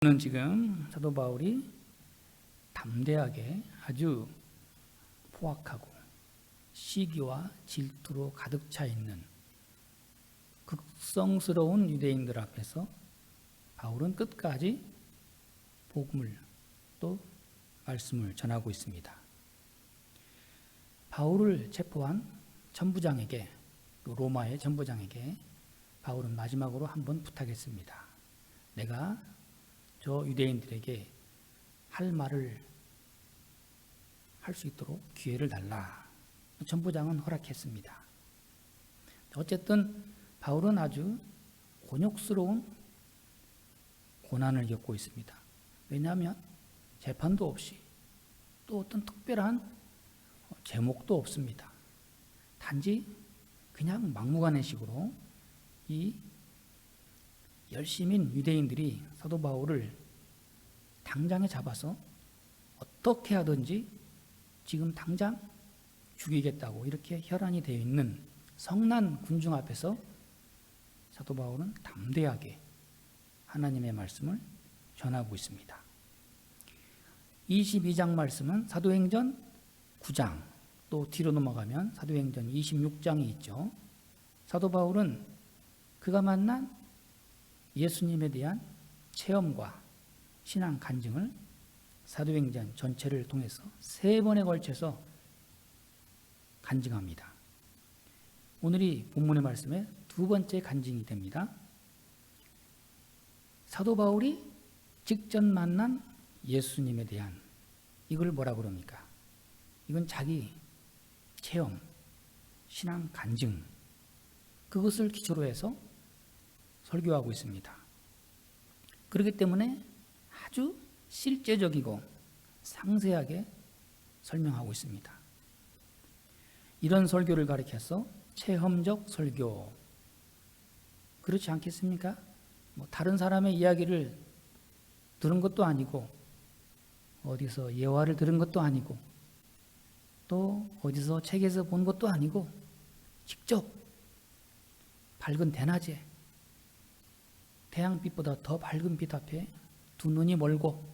는 지금 사도 바울이 담대하게 아주 포악하고 시기와 질투로 가득 차 있는 극성스러운 유대인들 앞에서 바울은 끝까지 복음을 또 말씀을 전하고 있습니다. 바울을 체포한 전부장에게, 또 로마의 전부장에게 바울은 마지막으로 한번 부탁했습니다. 내가 저 유대인들에게 할 말을 할 수 있도록 기회를 달라. 전부장은 허락했습니다. 어쨌든 바울은 아주 곤욕스러운 고난을 겪고 있습니다. 왜냐하면 재판도 없이 또 어떤 특별한 제목도 없습니다. 단지 그냥 막무가내식으로 이 열심인 유대인들이 사도 바울을 당장에 잡아서 어떻게 하든지 지금 당장 죽이겠다고 이렇게 혈안이 되어 있는 성난 군중 앞에서 사도 바울은 담대하게 하나님의 말씀을 전하고 있습니다. 22장 말씀은 사도행전 9장, 또 뒤로 넘어가면 사도행전 26장이 있죠. 사도 바울은 그가 만난 예수님에 대한 체험과 신앙 간증을 사도행전 전체를 통해서 3번에 걸쳐서 간증합니다. 오늘이 본문의 말씀의 2번째 간증이 됩니다. 사도 바울이 직접 만난 예수님에 대한, 이걸 뭐라 그럽니까? 이건 자기 체험, 신앙 간증, 그것을 기초로 해서 설교하고 있습니다. 그렇기 때문에 아주 실제적이고 상세하게 설명하고 있습니다. 이런 설교를 가리켜서 체험적 설교, 그렇지 않겠습니까? 다른 사람의 이야기를 들은 것도 아니고, 어디서 예화를 들은 것도 아니고, 또 어디서 책에서 본 것도 아니고, 직접 밝은 대낮에 태양빛보다 더 밝은 빛 앞에 두 눈이 멀고,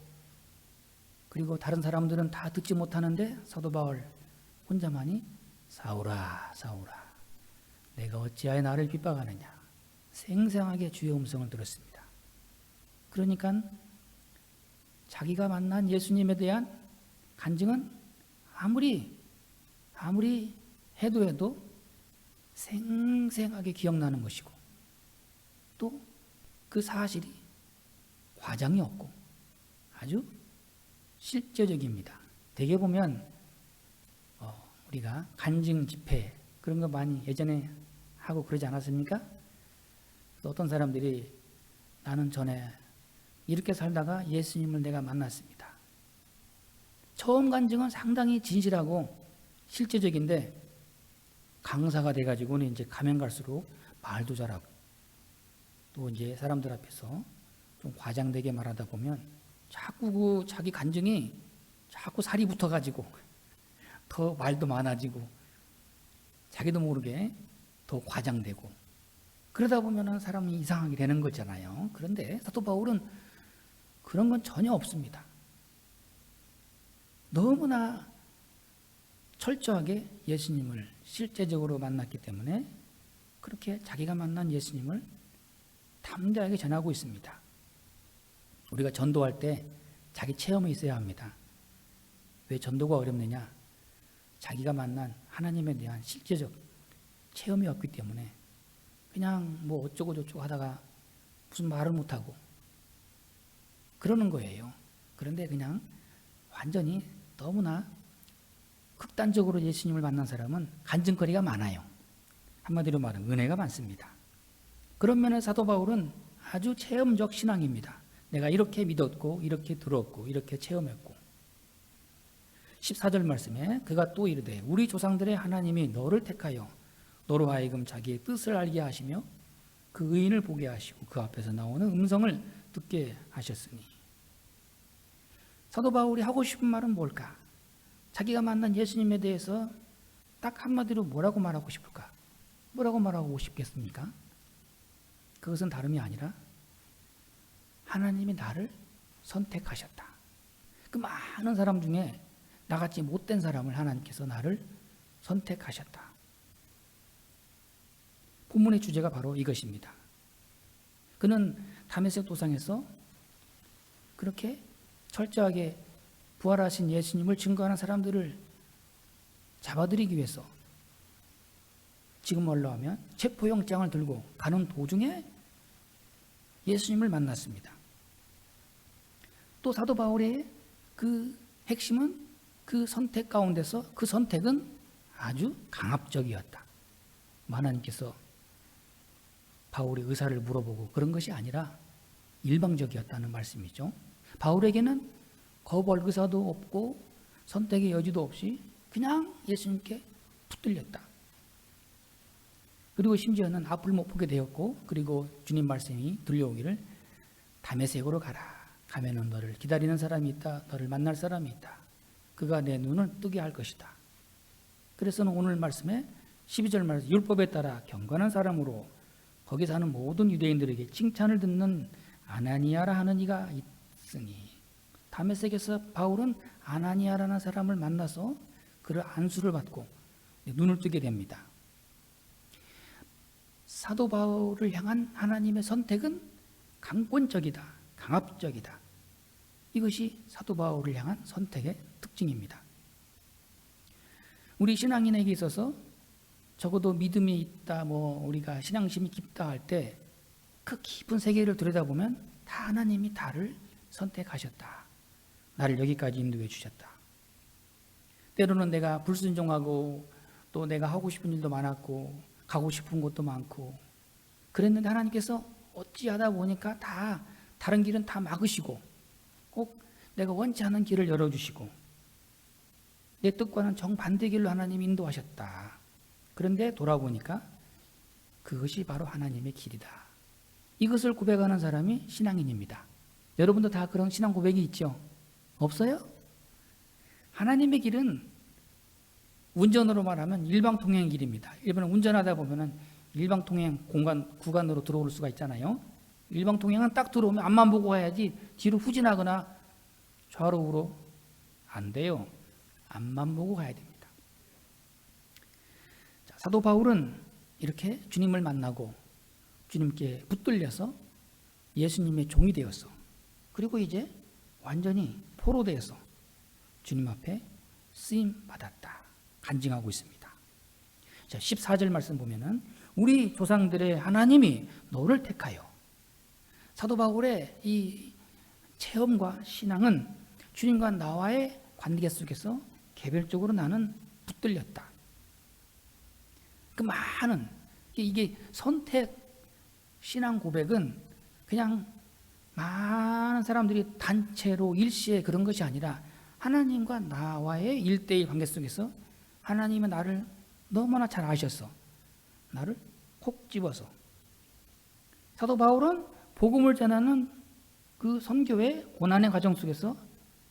그리고 다른 사람들은 다 듣지 못하는데 사도 바울 혼자만이 사울아 사울아 내가 어찌하여 나를 핍박하느냐, 생생하게 주의 음성을 들었습니다. 그러니까 자기가 만난 예수님에 대한 간증은 아무리 해도 생생하게 기억나는 것이고, 또 그 사실이 과장이 없고 아주 실제적입니다. 대개 보면 우리가 간증 집회 그런 거 많이 예전에 하고 그러지 않았습니까? 그래서 어떤 사람들이 나는 전에 이렇게 살다가 예수님을 내가 만났습니다. 처음 간증은 상당히 진실하고 실제적인데, 강사가 돼가지고는 이제 가면 갈수록 말도 잘하고, 또 이제 사람들 앞에서 좀 과장되게 말하다 보면 자꾸 그 자기 간증이 자꾸 살이 붙어가지고 더 말도 많아지고 자기도 모르게 더 과장되고, 그러다 보면 사람이 이상하게 되는 거잖아요. 그런데 사도 바울은 그런 건 전혀 없습니다. 너무나 철저하게 예수님을 실제적으로 만났기 때문에 그렇게 자기가 만난 예수님을 담대하게 전하고 있습니다. 우리가 전도할 때 자기 체험이 있어야 합니다. 왜 전도가 어렵느냐? 자기가 만난 하나님에 대한 실제적 체험이 없기 때문에 그냥 어쩌고 저쩌고 하다가 무슨 말을 못하고 그러는 거예요. 그런데 그냥 완전히 너무나 극단적으로 예수님을 만난 사람은 간증거리가 많아요. 한마디로 말하면 은혜가 많습니다. 그런 면에 사도 바울은 아주 체험적 신앙입니다. 내가 이렇게 믿었고 이렇게 들었고 이렇게 체험했고. 14절 말씀에 그가 또 이르되 우리 조상들의 하나님이 너를 택하여 너로 하여금 자기의 뜻을 알게 하시며 그 의인을 보게 하시고 그 앞에서 나오는 음성을 듣게 하셨으니. 사도 바울이 하고 싶은 말은 뭘까? 자기가 만난 예수님에 대해서 딱 한마디로 뭐라고 말하고 싶을까? 뭐라고 말하고 싶겠습니까? 그것은 다름이 아니라 하나님이 나를 선택하셨다. 그 많은 사람 중에 나같이 못된 사람을 하나님께서 나를 선택하셨다. 본문의 주제가 바로 이것입니다. 그는 다메섹 도상에서 그렇게 철저하게 부활하신 예수님을 증거하는 사람들을 잡아들이기 위해서 지금 말로 하면 체포영장을 들고 가는 도중에 예수님을 만났습니다. 또 사도 바울의 그 핵심은 그 선택 가운데서 그 선택은 아주 강압적이었다. 하나님께서 바울의 의사를 물어보고 그런 것이 아니라 일방적이었다는 말씀이죠. 바울에게는 거부할 의사도 없고 선택의 여지도 없이 그냥 예수님께 붙들렸다. 그리고 심지어는 앞을 못 보게 되었고, 그리고 주님 말씀이 들려오기를 다메섹으로 가라. 가면은 너를 기다리는 사람이 있다. 너를 만날 사람이 있다. 그가 내 눈을 뜨게 할 것이다. 그래서는 오늘 말씀에 12절 말씀, 율법에 따라 경건한 사람으로 거기 사는 모든 유대인들에게 칭찬을 듣는 아나니아라 하는 이가 있으니, 다메섹에서 바울은 아나니아라는 사람을 만나서 그를 안수를 받고 눈을 뜨게 됩니다. 사도 바울을 향한 하나님의 선택은 강권적이다, 강압적이다. 이것이 사도 바울을 향한 선택의 특징입니다. 우리 신앙인에게 있어서 적어도 믿음이 있다, 우리가 신앙심이 깊다 할 때 그 깊은 세계를 들여다보면 다 하나님이 나를 선택하셨다. 나를 여기까지 인도해 주셨다. 때로는 내가 불순종하고 또 내가 하고 싶은 일도 많았고 가고 싶은 곳도 많고 그랬는데 하나님께서 어찌하다 보니까 다 다른 길은 다 막으시고 꼭 내가 원치 않은 길을 열어주시고 내 뜻과는 정반대 길로 하나님이 인도하셨다. 그런데 돌아보니까 그것이 바로 하나님의 길이다. 이것을 고백하는 사람이 신앙인입니다. 여러분도 다 그런 신앙 고백이 있죠? 없어요? 하나님의 길은 운전으로 말하면 일방통행 길입니다. 일본은 운전하다 보면은 일방통행 구간으로 들어올 수가 있잖아요. 일방통행은 딱 들어오면 앞만 보고 가야지 뒤로 후진하거나 좌로 우로 안 돼요. 앞만 보고 가야 됩니다. 자, 사도 바울은 이렇게 주님을 만나고 주님께 붙들려서 예수님의 종이 되었어. 그리고 이제 완전히 포로되어서 주님 앞에 쓰임 받았다. 간증하고 있습니다. 자, 14절 말씀 보면은 우리 조상들의 하나님이 너를 택하여. 사도 바울의 이 체험과 신앙은 주님과 나와의 관계 속에서 개별적으로 나는 붙들렸다. 그 많은 이게 선택 신앙 고백은 그냥 많은 사람들이 단체로 일시에 그런 것이 아니라 하나님과 나와의 1대1 관계 속에서 하나님은 나를 너무나 잘 아셨어. 나를 콕 집어서. 사도 바울은 복음을 전하는 그 선교의 고난의 과정 속에서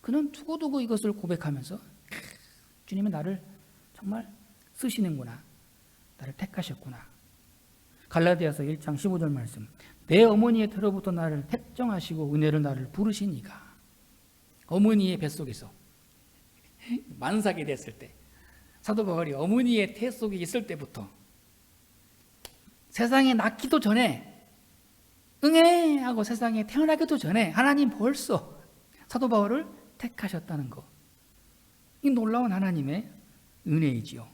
그는 두고두고 이것을 고백하면서 주님은 나를 정말 쓰시는구나. 나를 택하셨구나. 갈라디아서 1장 15절 말씀. 내 어머니의 태로부터 나를 택정하시고 은혜를 나를 부르시니가. 어머니의 뱃속에서 만삭이 됐을 때 사도 바울이 어머니의 태 속에 있을 때부터 세상에 낳기도 전에 응애 하고 세상에 태어나기도 전에 하나님 벌써 사도 바울을 택하셨다는 것. 이 놀라운 하나님의 은혜이지요.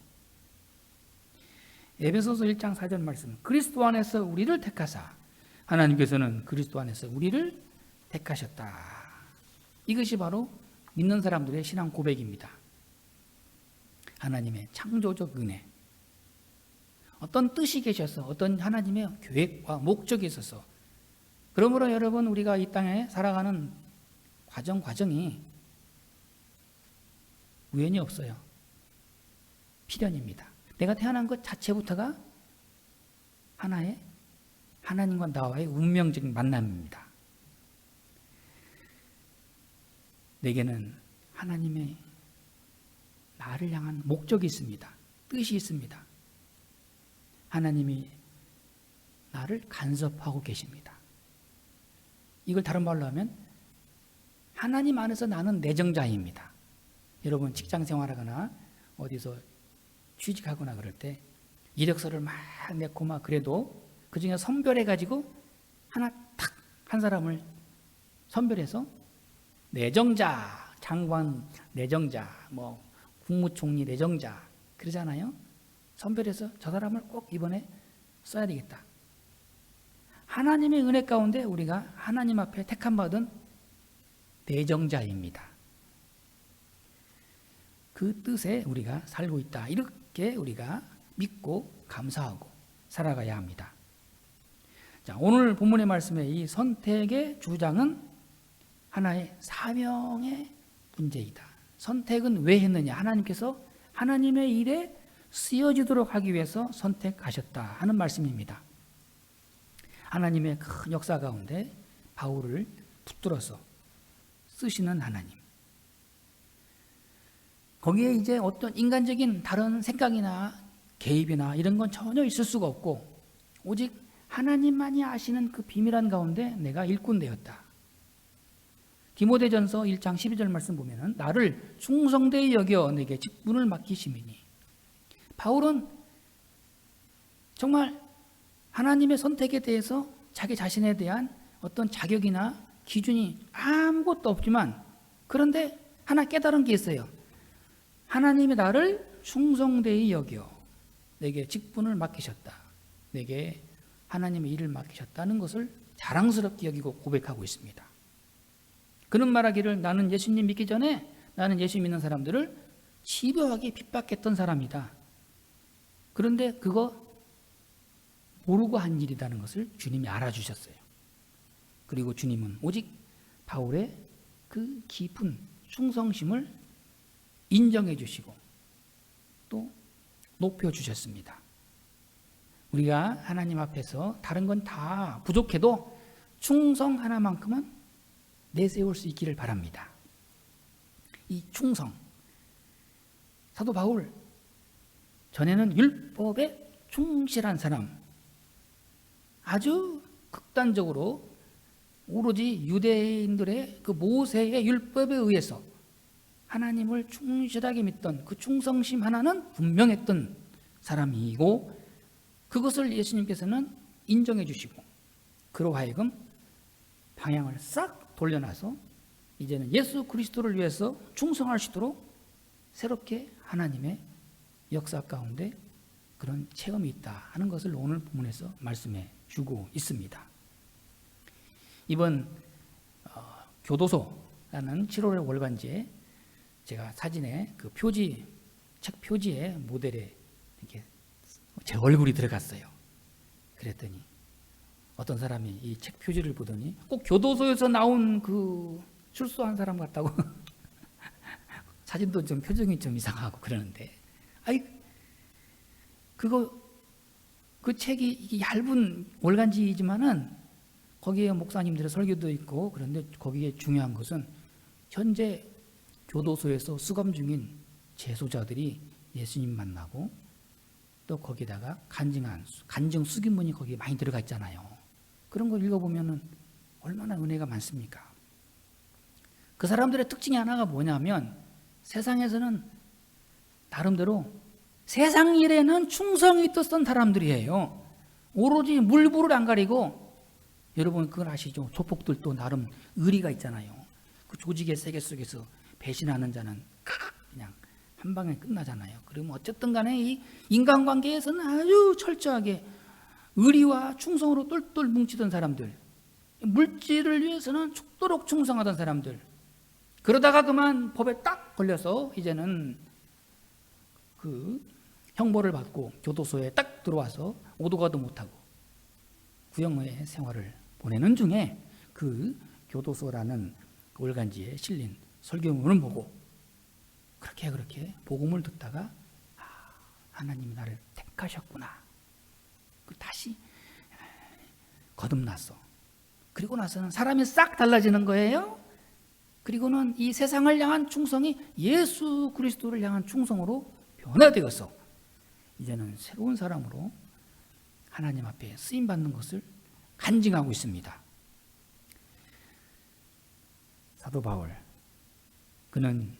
에베소서 1장 4절 말씀. 그리스도 안에서 우리를 택하사 하나님께서는 그리스도 안에서 우리를 택하셨다. 이것이 바로 믿는 사람들의 신앙 고백입니다. 하나님의 창조적 은혜. 어떤 뜻이 계셔서 어떤 하나님의 계획과 목적이 있어서 그러므로 여러분 우리가 이 땅에 살아가는 과정이 우연이 없어요. 필연입니다. 내가 태어난 것 자체부터가 하나의 하나님과 나와의 운명적인 만남입니다. 내게는 하나님의 나를 향한 목적이 있습니다. 뜻이 있습니다. 하나님이 나를 간섭하고 계십니다. 이걸 다른 말로 하면 하나님 안에서 나는 내정자입니다. 여러분 직장 생활하거나 어디서 취직하거나 그럴 때 이력서를 막 내고 막 그래도 그중에 선별해가지고 하나 탁 한 사람을 선별해서 내정자, 장관 내정자, 뭐 국무총리 내정자 그러잖아요. 선별해서 저 사람을 꼭 이번에 써야 되겠다. 하나님의 은혜 가운데 우리가 하나님 앞에 택함받은 내정자입니다. 그 뜻에 우리가 살고 있다. 이렇게 우리가 믿고 감사하고 살아가야 합니다. 자, 오늘 본문의 말씀의 이 선택의 주장은 하나의 사명의 문제이다. 선택은 왜 했느냐? 하나님께서 하나님의 일에 쓰여지도록 하기 위해서 선택하셨다 하는 말씀입니다. 하나님의 큰 역사 가운데 바울을 붙들어서 쓰시는 하나님. 거기에 이제 어떤 인간적인 다른 생각이나 개입이나 이런 건 전혀 있을 수가 없고 오직 하나님만이 아시는 그 비밀한 가운데 내가 일꾼 되었다. 디모데전서 1장 12절 말씀 보면은 나를 충성되이 여겨 내게 직분을 맡기심이니. 바울은 정말 하나님의 선택에 대해서 자기 자신에 대한 어떤 자격이나 기준이 아무것도 없지만 그런데 하나 깨달은 게 있어요. 하나님이 나를 충성되이 여겨 내게 직분을 맡기셨다. 내게 하나님의 일을 맡기셨다는 것을 자랑스럽게 여기고 고백하고 있습니다. 그는 말하기를 나는 예수님 믿기 전에 나는 예수 믿는 사람들을 집요하게 핍박했던 사람이다. 그런데 그거 모르고 한 일이라는 것을 주님이 알아주셨어요. 그리고 주님은 오직 바울의 그 깊은 충성심을 인정해 주시고 또 높여주셨습니다. 우리가 하나님 앞에서 다른 건 다 부족해도 충성 하나만큼은 내세울 수 있기를 바랍니다. 이 충성. 사도 바울, 전에는 율법에 충실한 사람, 아주 극단적으로 오로지 유대인들의 그 모세의 율법에 의해서 하나님을 충실하게 믿던 그 충성심 하나는 분명했던 사람이고 그것을 예수님께서는 인정해 주시고 그로 하여금 방향을 싹 돌려놔서 이제는 예수 그리스도를 위해서 충성할 수 있도록 새롭게 하나님의 역사 가운데 그런 체험이 있다 하는 것을 오늘 본문에서 말씀해 주고 있습니다. 이번 교도소라는 7월 월간지에 제가 사진에 그 표지, 책 표지에 모델에 이렇게 제 얼굴이 들어갔어요. 그랬더니 어떤 사람이 이 책 표지를 보더니 꼭 교도소에서 나온 그 출소한 사람 같다고 사진도 좀 표정이 좀 이상하고 그러는데 아이 그 책이 이게 얇은 월간지이지만은 거기에 목사님들의 설교도 있고 그런데 거기에 중요한 것은 현재 교도소에서 수감 중인 재소자들이 예수님 만나고 또 거기다가 간증 수기문이 거기에 많이 들어가 있잖아요. 그런 걸 읽어보면은 얼마나 은혜가 많습니까? 그 사람들의 특징이 하나가 뭐냐면 세상에서는 나름대로 세상 일에는 충성이 있었던 사람들이에요. 오로지 물불을 안 가리고 여러분 그걸 아시죠? 조폭들도 나름 의리가 있잖아요. 그 조직의 세계 속에서 배신하는 자는 그냥 한 방에 끝나잖아요. 그러면 어쨌든 간에 이 인간관계에서는 아주 철저하게 의리와 충성으로 똘똘 뭉치던 사람들, 물질을 위해서는 죽도록 충성하던 사람들, 그러다가 그만 법에 딱 걸려서 이제는 그 형벌을 받고 교도소에 딱 들어와서 오도 가도 못하고 구형의 생활을 보내는 중에 그 교도소라는 월간지에 실린 설교문을 보고 그렇게 복음을 듣다가 하나님이 나를 택하셨구나. 다시 거듭났어. 그리고 나서는 사람이 싹 달라지는 거예요. 그리고는 이 세상을 향한 충성이 예수 그리스도를 향한 충성으로 변화되어서 이제는 새로운 사람으로 하나님 앞에 쓰임받는 것을 간증하고 있습니다. 사도 바울, 그는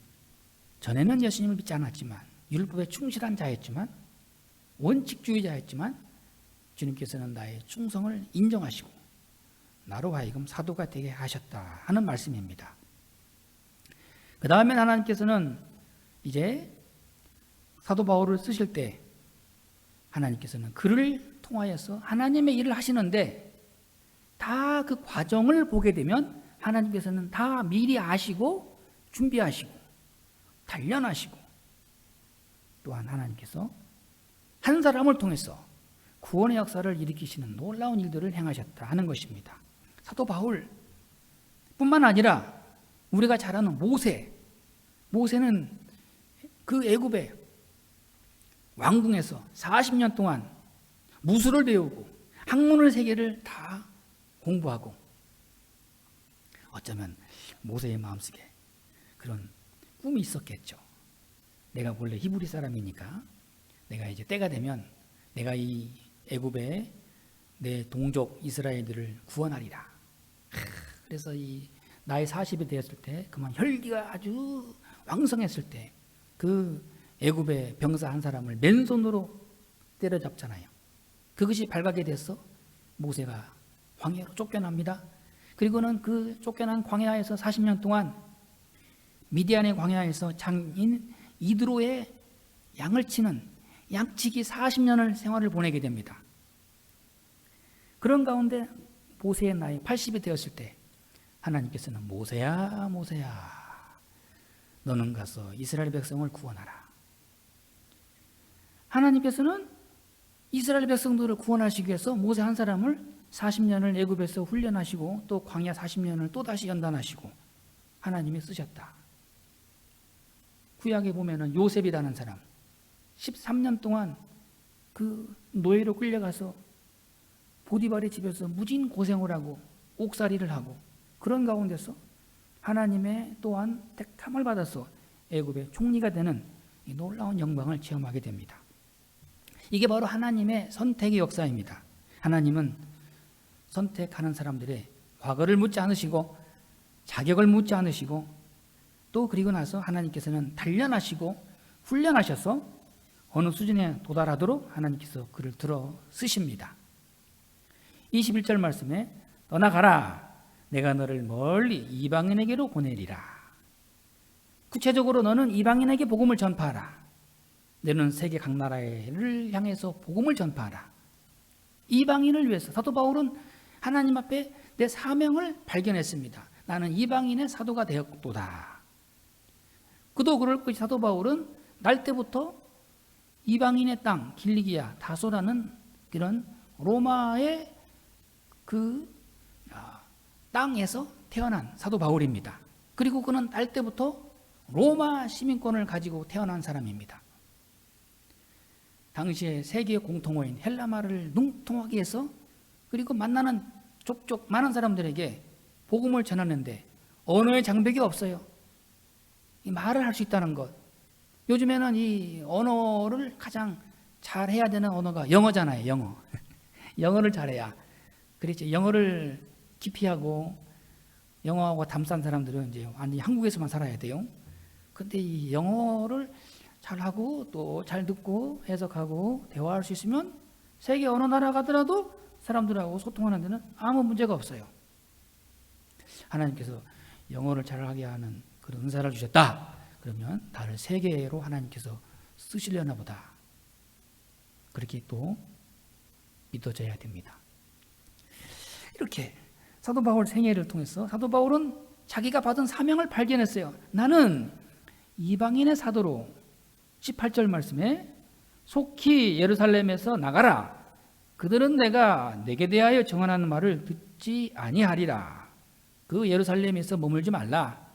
전에는 예수님을 믿지 않았지만 율법에 충실한 자였지만 원칙주의자였지만 주님께서는 나의 충성을 인정하시고 나로 하여금 사도가 되게 하셨다 하는 말씀입니다. 그 다음에 하나님께서는 이제 사도 바울을 쓰실 때 하나님께서는 그를 통하여서 하나님의 일을 하시는데 다 그 과정을 보게 되면 하나님께서는 다 미리 아시고 준비하시고 단련하시고 또한 하나님께서 한 사람을 통해서 구원의 역사를 일으키시는 놀라운 일들을 행하셨다 하는 것입니다. 사도 바울 뿐만 아니라 우리가 잘 아는 모세는 그 애굽의 왕궁에서 40년 동안 무술을 배우고 학문을 3개를 다 공부하고 어쩌면 모세의 마음속에 그런 꿈이 있었겠죠. 내가 원래 히브리 사람이니까 내가 이제 때가 되면 내가 이 애굽의 내 동족 이스라엘들을 구원하리라. 그래서 이 나이 40이 되었을 때 그만 혈기가 아주 왕성했을 때 그 애굽의 병사 한 사람을 맨손으로 때려잡잖아요. 그것이 발각이 돼서 모세가 광야로 쫓겨납니다. 그리고는 그 쫓겨난 광야에서 40년 동안 미디안의 광야에서 장인 이드로의 양을 치는 양치기 40년을 생활을 보내게 됩니다. 그런 가운데 모세의 나이 80이 되었을 때 하나님께서는 모세야 너는 가서 이스라엘 백성을 구원하라. 하나님께서는 이스라엘 백성들을 구원하시기 위해서 모세 한 사람을 40년을 애굽에서 훈련하시고 또 광야 40년을 또다시 연단하시고 하나님이 쓰셨다. 구약에 보면은 요셉이라는 사람 13년 동안 그 노예로 끌려가서 보디발의 집에서 무진 고생을 하고 옥살이를 하고 그런 가운데서 하나님의 또한 택함을 받아서 애굽의 총리가 되는 이 놀라운 영광을 체험하게 됩니다. 이게 바로 하나님의 선택의 역사입니다. 하나님은 선택하는 사람들의 과거를 묻지 않으시고 자격을 묻지 않으시고 또 그리고 나서 하나님께서는 단련하시고 훈련하셔서 어느 수준에 도달하도록 하나님께서 그를 들어 쓰십니다. 21절 말씀에 떠나가라 내가 너를 멀리 이방인에게로 보내리라. 구체적으로 너는 이방인에게 복음을 전파하라. 너는 세계 각 나라를 향해서 복음을 전파하라. 이방인을 위해서 사도 바울은 하나님 앞에 내 사명을 발견했습니다. 나는 이방인의 사도가 되었도다. 그도 그럴 것이 사도 바울은 날 때부터 이방인의 땅 길리기아 다소라는 그런 로마의 그 땅에서 태어난 사도 바울입니다. 그리고 그는 날 때부터 로마 시민권을 가지고 태어난 사람입니다. 당시에 세계 공통어인 헬라말을 능통하게 해서 그리고 만나는 족족 많은 사람들에게 복음을 전하는데 언어의 장벽이 없어요. 이 말을 할 수 있다는 것. 요즘에는 이 언어를 가장 잘해야 되는 언어가 영어잖아요. 영어. 영어를 잘해야. 그렇죠. 영어를 기피하고 영어하고 담싼 사람들은 이제 완전히 한국에서만 살아야 돼요. 근데 이 영어를 잘하고 또 잘 듣고 해석하고 대화할 수 있으면 세계 어느 나라 가더라도 사람들하고 소통하는 데는 아무 문제가 없어요. 하나님께서 영어를 잘하게 하는 그런 은사를 주셨다. 그러면 나를 세계로 하나님께서 쓰시려나 보다. 그렇게 또 믿어져야 됩니다. 이렇게 사도 바울 생애를 통해서 사도 바울은 자기가 받은 사명을 발견했어요. 나는 이방인의 사도로 18절 말씀에 속히 예루살렘에서 나가라. 그들은 내게 대하여 정언하는 말을 듣지 아니하리라. 그 예루살렘에서 머물지 말라.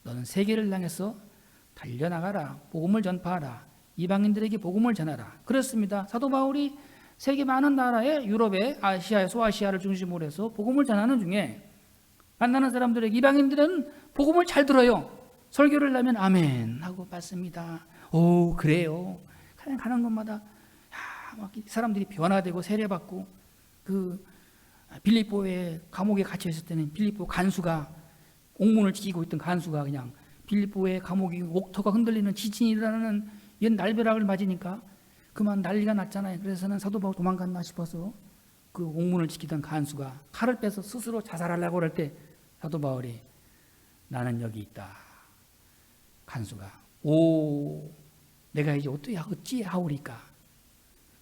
너는 세계를 향해서 달려나가라. 복음을 전파하라. 이방인들에게 복음을 전하라. 그렇습니다. 사도 바울이 세계 많은 나라에 유럽에 아시아에 소아시아를 중심으로 해서 복음을 전하는 중에 만나는 사람들에게 이방인들은 복음을 잘 들어요. 설교를 하면 아멘 하고 받습니다. 오 그래요. 그냥 가는 곳마다 막 사람들이 변화되고 세례받고 그 빌립보의 감옥에 갇혀 있을 때는 빌립보 간수가 옥문을 지키고 있던 간수가 그냥 빌립보의 감옥이 옥토가 흔들리는 지진이 일어나는 옛 날벼락을 맞으니까 그만 난리가 났잖아요. 그래서는 사도 바울 도망갔나 싶어서 그 옥문을 지키던 간수가 칼을 빼서 스스로 자살하려고 그럴 때 사도 바울이 나는 여기 있다. 간수가 오 내가 이제 어찌 하오리까.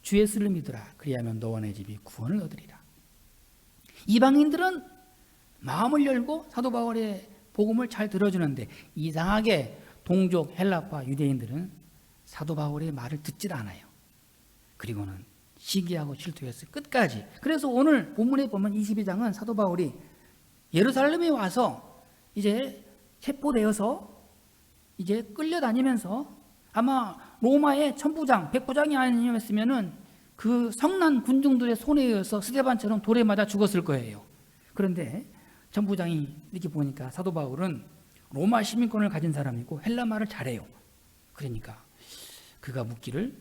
주의 예수를 믿으라. 그리하면 너와 내 집이 구원을 얻으리라. 이방인들은 마음을 열고 사도 바울의 복음을 잘 들어주는데 이상하게 동족 헬라파 유대인들은 사도 바울의 말을 듣질 않아요. 그리고는 시기하고 질투해서 끝까지. 그래서 오늘 본문에 보면 22장은 사도 바울이 예루살렘에 와서 이제 체포되어서 이제 끌려다니면서 아마 로마의 천부장, 백부장이 아니었으면은 그 성난 군중들의 손에 의해서 스데반처럼 돌에 맞아 죽었을 거예요. 그런데 천부장이 이렇게 보니까 사도 바울은 로마 시민권을 가진 사람이고 헬라말을 잘해요. 그러니까 그가 묻기를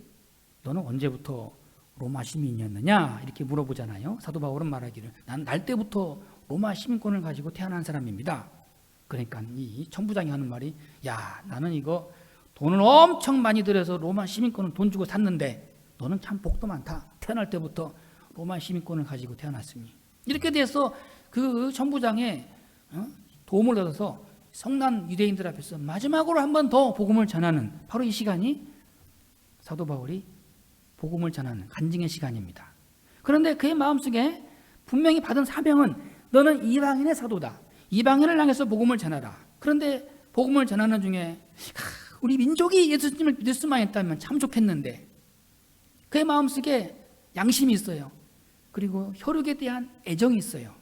너는 언제부터 로마 시민이었느냐 이렇게 물어보잖아요. 사도 바울은 말하기를 난 날 때부터 로마 시민권을 가지고 태어난 사람입니다. 그러니까 이 천부장이 하는 말이 야 나는 이거 돈을 엄청 많이 들여서 로마 시민권을 돈 주고 샀는데 너는 참 복도 많다. 태어날 때부터 로마 시민권을 가지고 태어났으니 이렇게 돼서 그 천부장의 도움을 얻어서 성난 유대인들 앞에서 마지막으로 한 번 더 복음을 전하는 바로 이 시간이 사도 바울이 복음을 전하는 간증의 시간입니다. 그런데 그의 마음속에 분명히 받은 사명은 너는 이방인의 사도다. 이방인을 향해서 복음을 전하라. 그런데 복음을 전하는 중에 우리 민족이 예수님을 믿을 수만 있다면 참 좋겠는데 그의 마음속에 양심이 있어요. 그리고 혈육에 대한 애정이 있어요.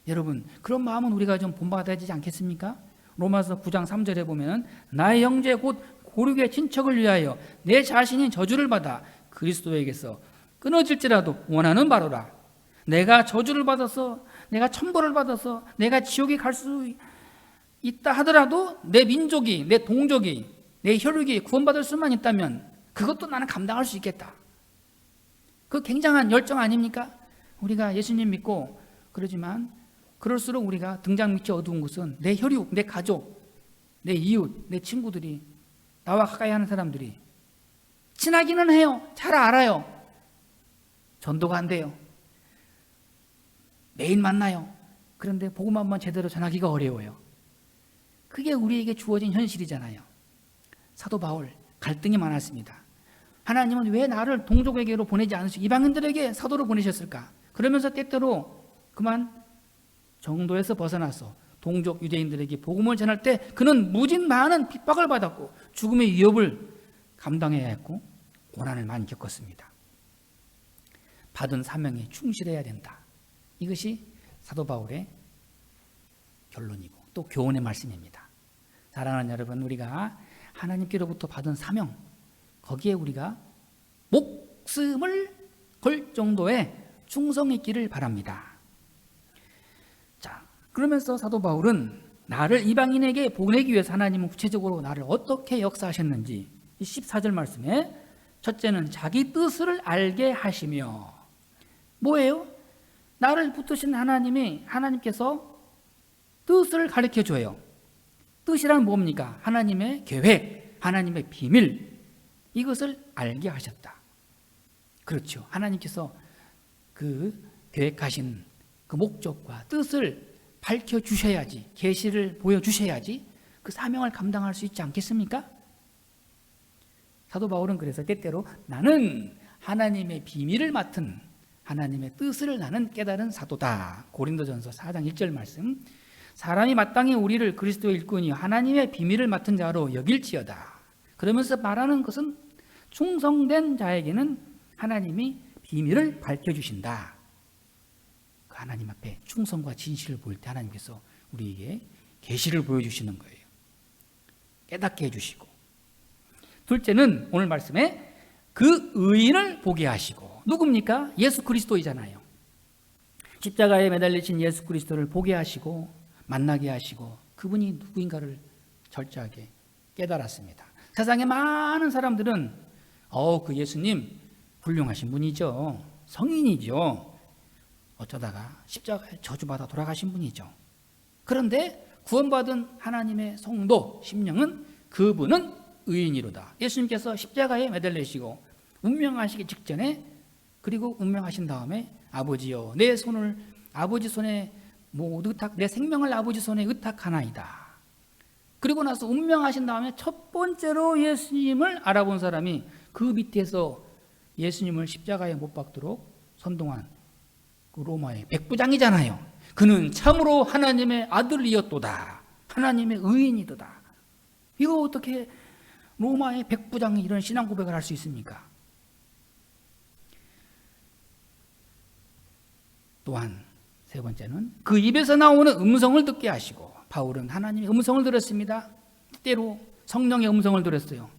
여러분 그런 마음은 우리가 좀 본받아야 되지 않겠습니까? 로마서 9장 3절에 보면 나의 형제 곧 고륙의 친척을 위하여 내 자신이 저주를 받아 그리스도에게서 끊어질지라도 원하는 바로라. 내가 저주를 받아서 내가 천벌을 받아서 내가 지옥에 갈 수 있다 하더라도 내 민족이 내 동족이 내 혈육이 구원받을 수만 있다면 그것도 나는 감당할 수 있겠다. 그 굉장한 열정 아닙니까? 우리가 예수님 믿고 그러지만 그럴수록 우리가 등잔 밑이 어두운 것은 내 혈육, 내 가족, 내 이웃, 내 친구들이 나와 가까이 하는 사람들이 친하기는 해요. 잘 알아요. 전도가 안 돼요. 매일 만나요. 그런데 복음만 제대로 전하기가 어려워요. 그게 우리에게 주어진 현실이잖아요. 사도 바울 갈등이 많았습니다. 하나님은 왜 나를 동족에게로 보내지 않으시고 이방인들에게 사도로 보내셨을까? 그러면서 때때로 그만 정도에서 벗어나서 동족 유대인들에게 복음을 전할 때 그는 무진 많은 핍박을 받았고 죽음의 위협을 감당해야 했고 고난을 많이 겪었습니다. 받은 사명에 충실해야 된다. 이것이 사도 바울의 결론이고 또 교훈의 말씀입니다. 사랑하는 여러분, 우리가 하나님께로부터 받은 사명, 거기에 우리가 목숨을 걸 정도의 충성했기를 바랍니다. 자, 그러면서 사도 바울은 나를 이방인에게 보내기 위해서 하나님은 구체적으로 나를 어떻게 역사하셨는지 이 14절 말씀에 첫째는 자기 뜻을 알게 하시며 뭐예요? 나를 붙드신 하나님께서 뜻을 가르쳐 줘요. 뜻이란 뭡니까? 하나님의 계획, 하나님의 비밀, 이것을 알게 하셨다. 그렇죠. 하나님께서 그 계획하신 그 목적과 뜻을 밝혀주셔야지, 계시를 보여주셔야지 그 사명을 감당할 수 있지 않겠습니까? 사도 바울은 그래서 때때로 나는 하나님의 비밀을 맡은 하나님의 뜻을 나는 깨달은 사도다. 고린도전서 4장 1절 말씀, 사람이 마땅히 우리를 그리스도의 일꾼이요 하나님의 비밀을 맡은 자로 여길지어다. 그러면서 말하는 것은 충성된 자에게는 하나님이 비밀을 밝혀주신다. 그 하나님 앞에 충성과 진실을 보일 때 하나님께서 우리에게 계시를 보여주시는 거예요. 깨닫게 해주시고, 둘째는 오늘 말씀에 그 의인을 보게 하시고, 누굽니까? 예수 그리스도이잖아요. 십자가에 매달리신 예수 그리스도를 보게 하시고 만나게 하시고 그분이 누구인가를 철저하게 깨달았습니다. 세상에 많은 사람들은 그 예수님 훌륭하신 분이죠. 성인이죠. 어쩌다가 십자가에 저주받아 돌아가신 분이죠. 그런데 구원받은 하나님의 성도 심령은 그분은 의인이로다. 예수님께서 십자가에 매달리시고 운명하시기 직전에, 그리고 운명하신 다음에 아버지여 내 손을 아버지 손에 모두 내 생명을 아버지 손에 의탁하나이다. 그리고 나서 운명하신 다음에 첫 번째로 예수님을 알아본 사람이 그 밑에서 예수님을 십자가에 못 박도록 선동한 그 로마의 백부장이잖아요. 그는 참으로 하나님의 아들이었도다. 하나님의 의인이도다. 이거 어떻게 로마의 백부장이 이런 신앙 고백을 할 수 있습니까? 또한 세 번째는 그 입에서 나오는 음성을 듣게 하시고, 바울은 하나님의 음성을 들었습니다. 때로 성령의 음성을 들었어요.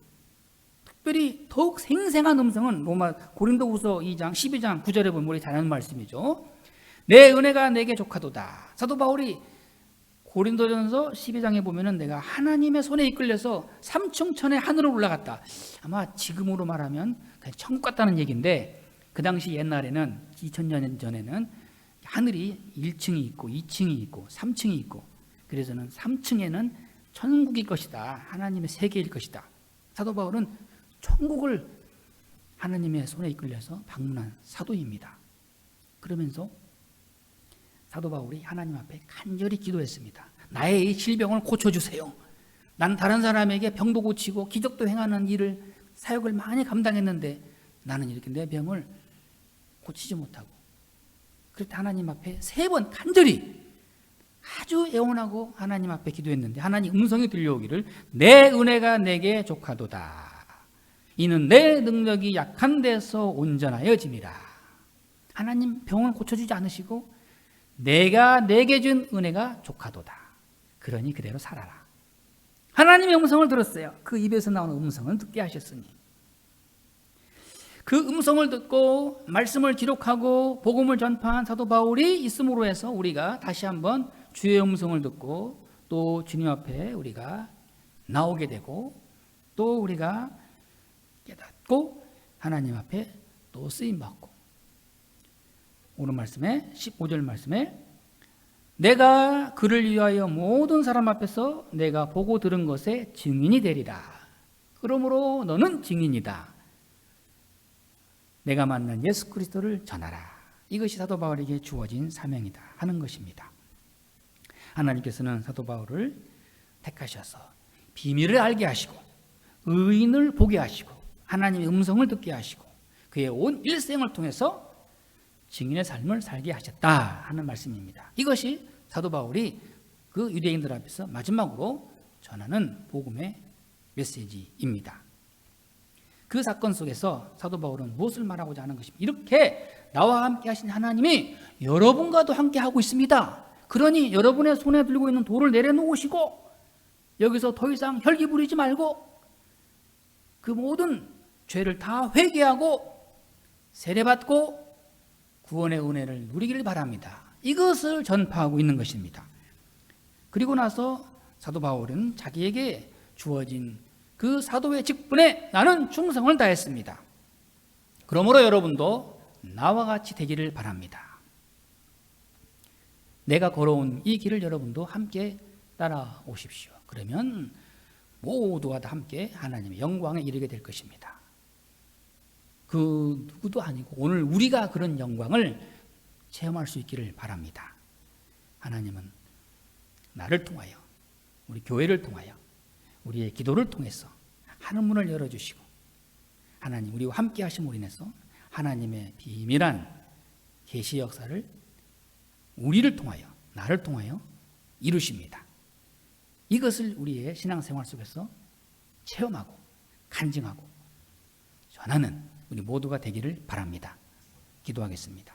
특별히 더욱 생생한 음성은 고린도후서 2장 12장 9절에 보면 우리 잘 아는 말씀이죠. 내 은혜가 내게 족하도다. 사도 바울이 고린도전서 12장에 보면은 내가 하나님의 손에 이끌려서 삼층천의 하늘로 올라갔다. 아마 지금으로 말하면 그냥 천국 같다는 얘기인데, 그 당시 옛날에는 2000년 전에는 하늘이 1층이 있고 2층이 있고 3층이 있고, 그래서는 3층에는 천국일 것이다. 하나님의 세계일 것이다. 사도 바울은 천국을 하나님의 손에 이끌려서 방문한 사도입니다. 그러면서 사도 바울이 하나님 앞에 간절히 기도했습니다. 나의 이 질병을 고쳐주세요. 난 다른 사람에게 병도 고치고 기적도 행하는 일을, 사역을 많이 감당했는데 나는 이렇게 내 병을 고치지 못하고, 그럴 때 하나님 앞에 3번 간절히 아주 애원하고 하나님 앞에 기도했는데 하나님 음성이 들려오기를 내 은혜가 내게 족하도다. 이는 내 능력이 약한 데서 온전하여짐이라. 하나님 병을 고쳐주지 않으시고 내가 내게 준 은혜가 족하도다. 그러니 그대로 살아라. 하나님의 음성을 들었어요. 그 입에서 나오는 음성을 듣게 하셨으니, 그 음성을 듣고 말씀을 기록하고 복음을 전파한 사도 바울이 있음으로 해서 우리가 다시 한번 주의 음성을 듣고 또 주님 앞에 우리가 나오게 되고, 또 우리가 깨닫고 하나님 앞에 또 쓰임받고, 오늘 말씀에 15절 말씀에 내가 그를 위하여 모든 사람 앞에서 내가 보고 들은 것에 증인이 되리라. 그러므로 너는 증인이다. 내가 만난 예수 그리스도를 전하라. 이것이 사도 바울에게 주어진 사명이다 하는 것입니다. 하나님께서는 사도 바울을 택하셔서 비밀을 알게 하시고 의인을 보게 하시고 하나님의 음성을 듣게 하시고 그의 온 일생을 통해서 증인의 삶을 살게 하셨다 하는 말씀입니다. 이것이 사도 바울이 그 유대인들 앞에서 마지막으로 전하는 복음의 메시지입니다. 그 사건 속에서 사도 바울은 무엇을 말하고자 하는 것입니까? 이렇게 나와 함께 하신 하나님이 여러분과도 함께 하고 있습니다. 그러니 여러분의 손에 들고 있는 돌을 내려놓으시고 여기서 더 이상 혈기 부리지 말고 그 모든 죄를 다 회개하고 세례받고 구원의 은혜를 누리기를 바랍니다. 이것을 전파하고 있는 것입니다. 그리고 나서 사도 바울은 자기에게 주어진 그 사도의 직분에 나는 충성을 다했습니다. 그러므로 여러분도 나와 같이 되기를 바랍니다. 내가 걸어온 이 길을 여러분도 함께 따라오십시오. 그러면 모두가 다 함께 하나님의 영광에 이르게 될 것입니다. 그 누구도 아니고 오늘 우리가 그런 영광을 체험할 수 있기를 바랍니다. 하나님은 나를 통하여, 우리 교회를 통하여, 우리의 기도를 통해서 하늘문을 열어주시고 하나님 우리와 함께 하심으로 인해서 하나님의 비밀한 계시 역사를 우리를 통하여, 나를 통하여 이루십니다. 이것을 우리의 신앙생활 속에서 체험하고 간증하고 전하는 우리 모두가 되기를 바랍니다. 기도하겠습니다.